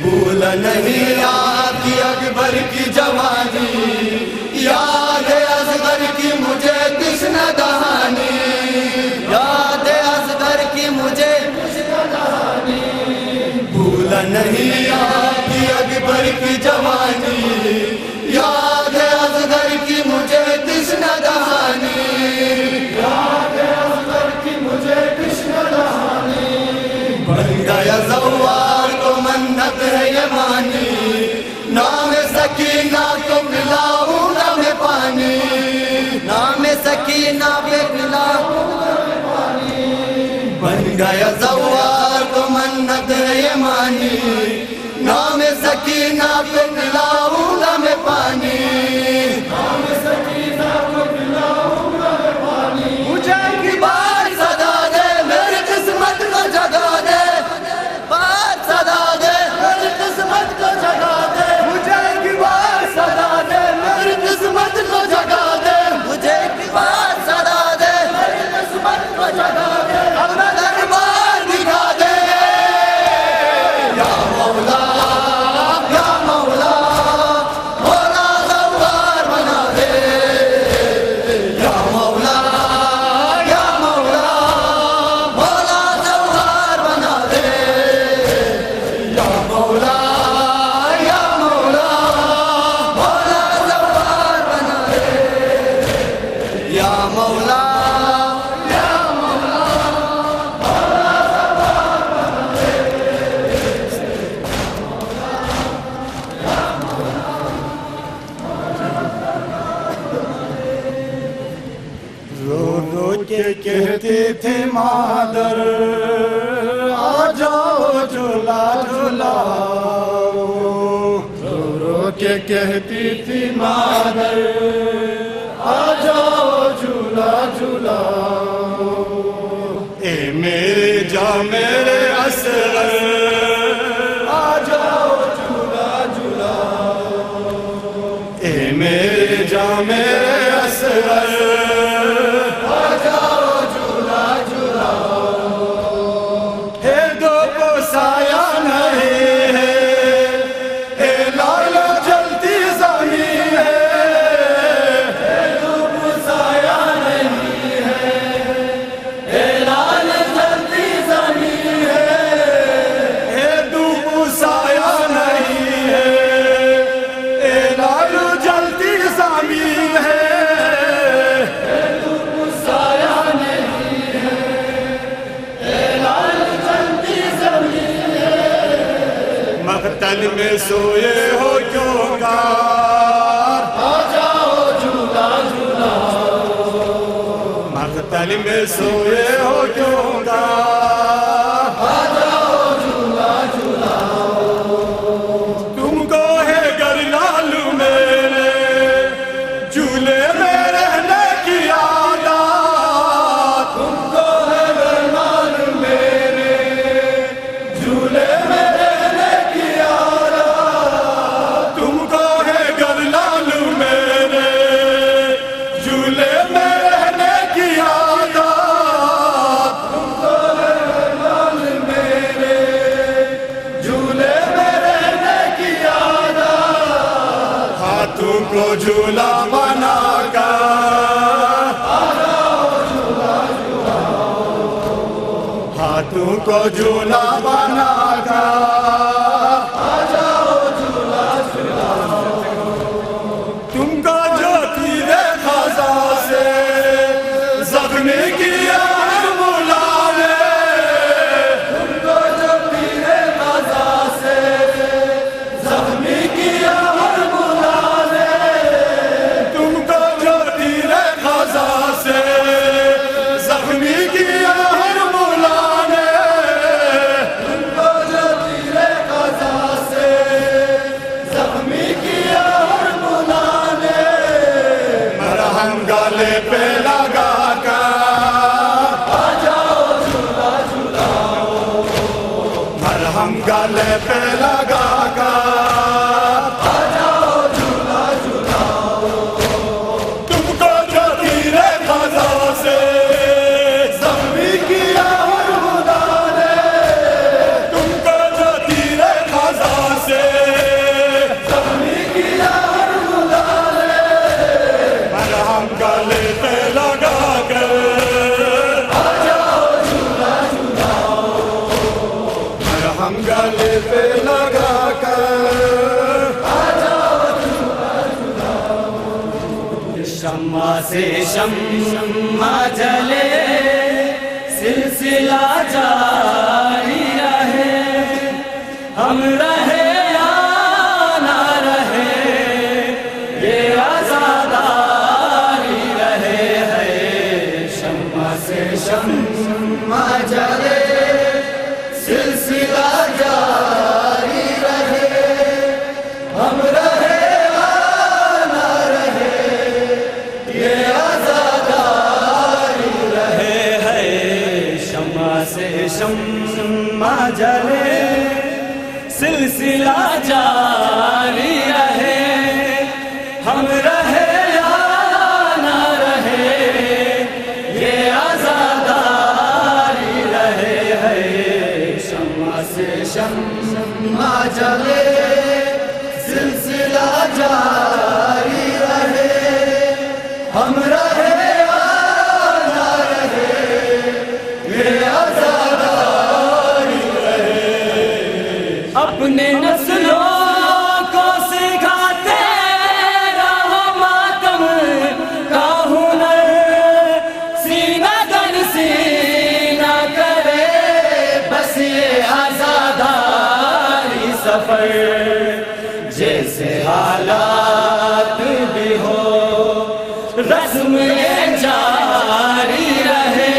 भूला नहीं आपकी अकबर की जवानी, याद है असगर की मुझे कृष्ण दहानी, याद है असगर की मुझे कृष्ण दहानी। भूला नहीं आपकी अकबर की जवानी, याद है असगर की मुझे कृष्ण दहानी, याद है असगर की मुझे कृष्ण दहानी। बन गया ज़व्वार तो मन्नत है ये मानी, नाम सकीना तो मिलाऊंगा मैं पानी, नाम सकीना पे मिलाऊंगा मैं पानी। बन गया ज़व्वार तो मन्नत है ये मानी, नाम सकीना पे मिलाऊंगा मैं पानी, नाम सकीना पे मिलाऊंगा मैं पानी। मुझे की बात सदा दे मेरी किस्मत को जगा दे, बात सदा दे मेरी किस्मत को जगा दे, मुझे की बात सदा दे मेरी किस्मत को जगा दे, मुझे की बात सदा दे मेरी किस्मत को जगा दे। अपना दरबार दिखा दे या मौला, या मौला, मौला कहती थी मादर आ जाओ झूला झूलाओ, रो रो के कहती थी मादर आ जाओ झूला झूलाओ। ए मेरे जा मेरे असगर आ जाओ झूला झूलाओ, ए मेरे जा मेरे असगर आ जाओ झूला झूलाओ। हे दो को साया नहीं है, हे लाल जलती ज़मीन है, हे दो को साया नहीं है, हे लाल जलती ज़मीन है, हे दो को साया नहीं है, हे लाल जलती ज़मीन है, हे दो को साया नहीं है, हे लाल जलती ज़मीन है। मख्तल में सोए हो क्यों कार आ जाओ झूला झूलाओ, मख्तल में सोए हो क्यों कार आ जाओ झूला झूलाओ। तुमको है घर लालू मेरे झूले में रहने की आदत, तुमको है घर लालू मेरे झूले में रहने की आदत, तुमको है घर लालू मेरे झूले में रहने की आदत, तुमको है घर लालू मेरे झूले में रहने की आदत। हाथों को झूला बनाकर आ जाओ झूला झूलाओ, हाथों को झूला बनाकर आ जाओ झूला झूलाओ। तुमको जो तीरे खजा से जख्मी किया हर मुला ने, तुमको जो तीरे खजा से जख्मी किया हर मुला ने, तुमको जो तीरे खजा से जख्मी किया हर मुला ने, तुमको जो तीरे खजा से जख्मी किया हर मुला ने। मरहम गले पे लगा कर आ जाओ झूला झूलाओ, मरहम गले पे लगा कर आ जाओ झूला झूलाओ। तुमको जो तीरे खजा से जख्मी किया हर मुला ने, तुमको जो तीरे खजा से जख्मी किया हर मुला ने। मरहम गले पे लगा कर आ जाओ झूला झूलाओ, मरहम गले पे लगा कर आ जाओ झूला झूलाओ। शम्मा से शम्मा जले सिलसिला जारी रहे, हम रहे या ना रहे ये आजादारी रहे है। शम्मा से शम्मा जले सिलसिला जारी रहे, हम रहे या ना रहे ये आजादारी रहे है। शम्मा से शम्मा जले सिलसिला जारी रहे, हम रहे या ना रहे ये आजादारी रहे है। शम्मा से शम्मा जले सिलसिला जारी रहे, हम रहे या ना रहे ये आजादारी रहे। अपने नस्लों को सिखाते रहो मातम का हुनर, सीना दन सीना करे बस ये आजादारी सफर। जैसे हालात भी हो रस्म ये जारी रहे,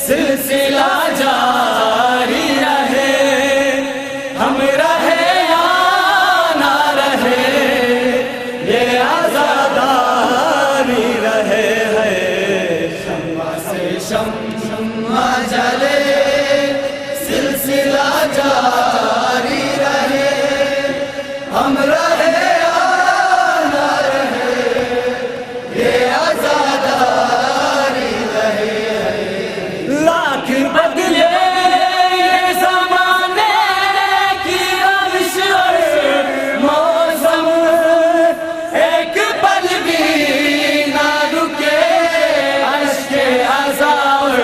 सिलसिला जारी रहे, हम रहे या ना रहे, ये आज़ादारी रहे है। शम्मा से शम्मा जले, सिलसिला जारी रहे, हम रहे या ना रहे, ये आज़ादारी रहे है। लाख बदले ये ज़माने की रविश और मौसम, एक पल भी ना रुके अश्के अज़ा और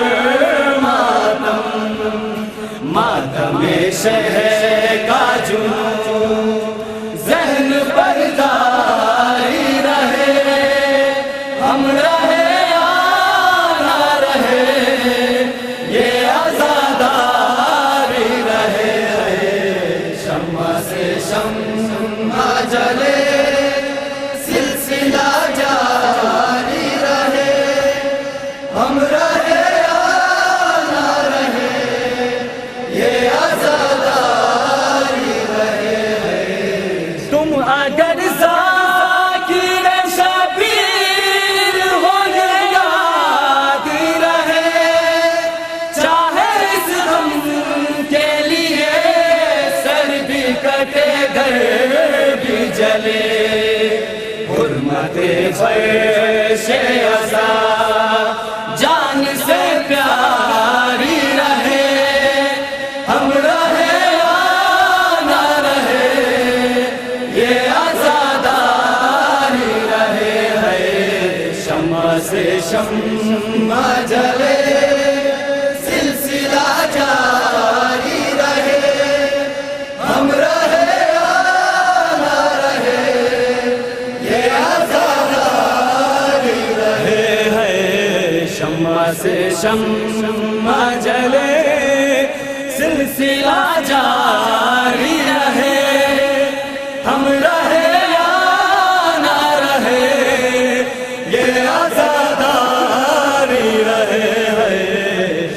मातम। मातमे शहर का जुनून ज़हन पर जारी रहे, हम रहे या ना रहे, ये आज़ादारी रहे है। शम्मा से शम्मा जले, सिलसिला जारी रहे, हम रहे या ना रहे, ये आज़ादारी रहे है। तुम अगर ज़ाकिर शबीर होने याद रहे, चाहे इस गम के लिए सर भी कटे घर भी जले, हुर्मते फर्शे अज़ा जान से प्यारी रहे, हम रहे या ना रहे, ये आज़ादारी रहे है। शम्मा से शम्मा जले, सिलसिला जारी रहे, हम रहे या ना रहे, ये आज़ादारी रहे है। शम्मा से शम्मा जले, सिलसिला जारी रहे, हम रहे या ना रहे, ये आज़ादारी रहे है।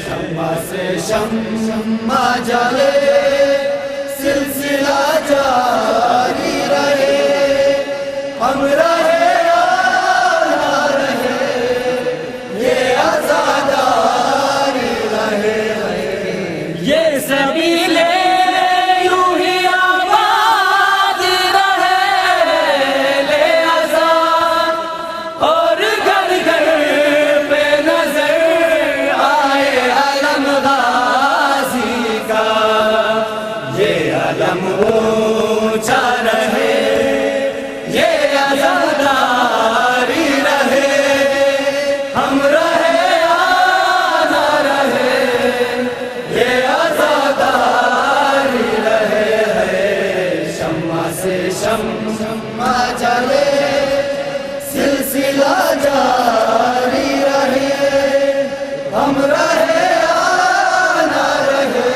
शम्मा से शम्मा जले, सिलसिला जारी रहे, हम रहे या ना रहे, ये आज़ादारी रहे है। ये सबीले यूं ही आबाद रहे, ले आज़ाद और घर घर पे नजर आए अलम गाज़ी का, ये अलम ऊंचा रहे, ये आज़ादारी रहे, हम रहे या ना रहे, ये आज़ादारी रहे है। शम्मा से शम्मा जले, सिलसिला जारी रहे, हम रहे या ना रहे,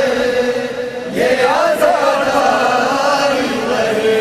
ये आज़ादारी रहे।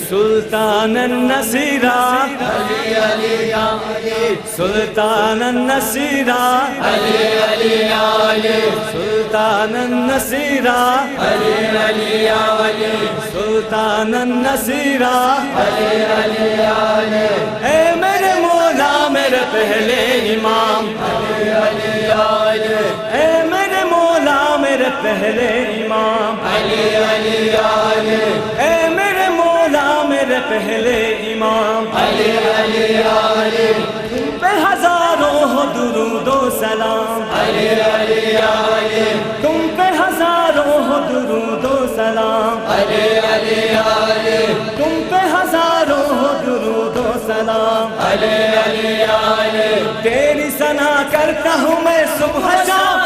सुल्तान नसीरा अली अली अली, सुल्तान नसीरा अली अली अली, सुल्तान नसीरा अली अली अली, सुल्तान नसीरा अली अली अली। ए मेरे मौला मेरे पहले इमाम अली अली अली, ए मेरे मौला मेरे पहले इमाम अली अली अली, ए मेरे मौला मेरे पहले इमाम अली अली अली। तुम पे हजारों हो दुरूदो सलाम अली अली अली, तुम पे हजारों हो दुरूदो सलाम अली अली अली, तुम पे हजारों हो दुरूदो सलाम अली अली अली। तेरी सना करता हूँ मैं सुबह शाम,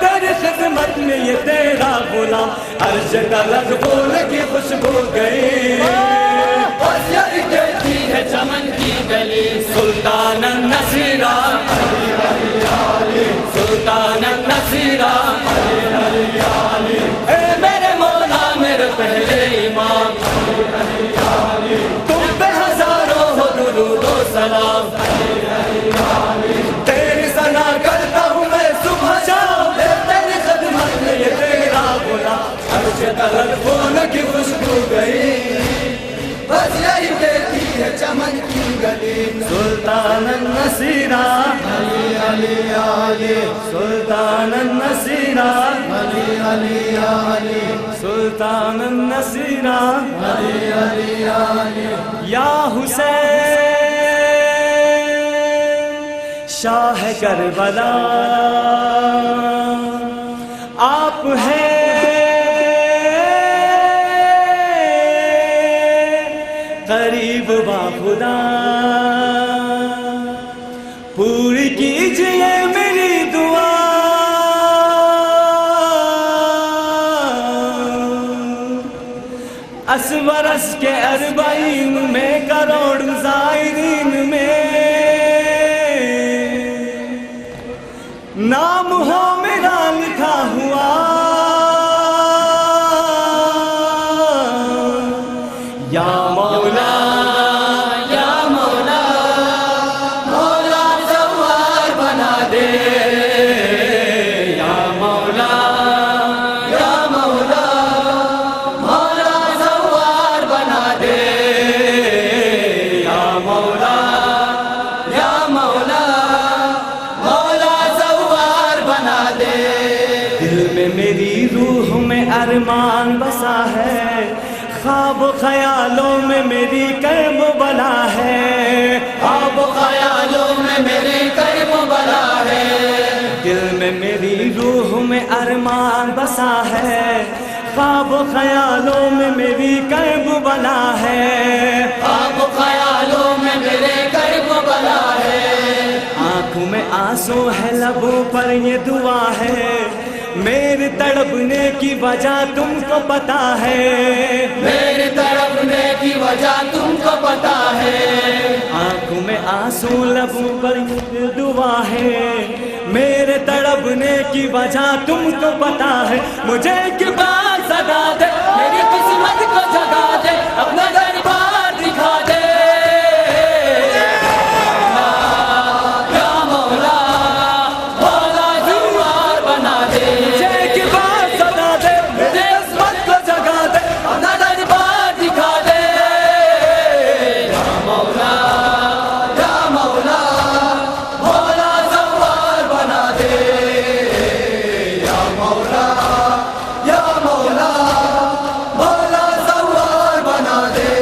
तेरी खिदमत में ये तेरा गुलाम। अर्श का लग बोल की खुशबू गई, कहती है चमन की गली। सुल्तान नसीरा सुल्तान नसीरा, ए मेरे मौला मेरे पहले इमाम, तुम पे हजारों हो दुरूद व सलाम। तेरी सना करता हूँ मैं सुबह सुल्तान नसीरा अली अली या अली सुल्तान नसीरा अली अली या अली या हुसैन शाह करबला आप हैं करीब बाखुदा पूरी कीजिए मेरी दुआ असवरस के अरबाइन में करोड़ ज़ायरीन में नाम हो मेरा लिखा हुआ या मौला या मौला मौला सवार बना दे या मौला या मौला मौला सवार बना दे या मौला या मौला मौला सवार बना दे दिल में मेरी रूह में अरमान बसा है ख्वाब ख्यालों में मेरी कर्म बला है ख्वाब ख्यालों में मेरी कर्म बला है दिल में मेरी रूह में अरमान बसा है ख्वाब ख्यालों में मेरी कर्म बला है ख्वाब ख्यालों में मेरे कर्म बला है आंखों में आंसू है लबों पर ये दुआ है मेरे तड़पने की वजह तुमको पता है मेरे तड़पने की वजह तुमको पता है आंखों में आंसू लबों पर ये दुआ है मेरे तड़पने की वजह तुमको पता है मुझे एक बार सदा दे मेरी किस्मत को जगा दे अपना दरबार दिखा दे या मौला मौला सवार बना दे मुझे एक बार सदा दे मेरी किस्मत को जगा दे अपना दरबार दिखा दे या मौला मौला सवार बना दे या मौला मौला सवार बना दे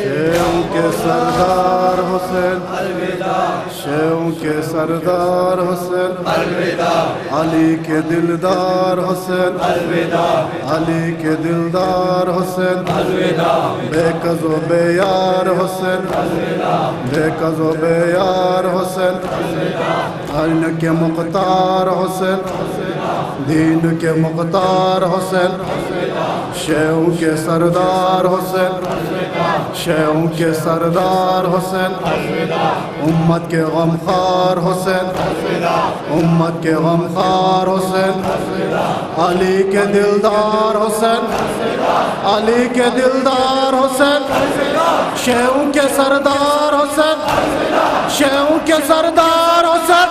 शेरों के सरदार हुसैन अलविदा शेरों के सरदार हुसैन अलविदा अली के दिलदार हुसैन अलविदा अली के दिलदार हुसैन अलविदा बेकज़ो बेयार हुसैन बेकज़ो बेयार हुसैन अन के मुख्तार हुसैन दीन के मुख्तार हुसैन शेरों के सरदार हुसैन शेरों के सरदार हुसैन उम्मत के गमखार हुसैन उम्मत के गमखार हुसैन अली के दिलदार हुसैन अली के दिलदार हुसैन शेरों के सरदार हुसैन शेरों के सरदार हुसैन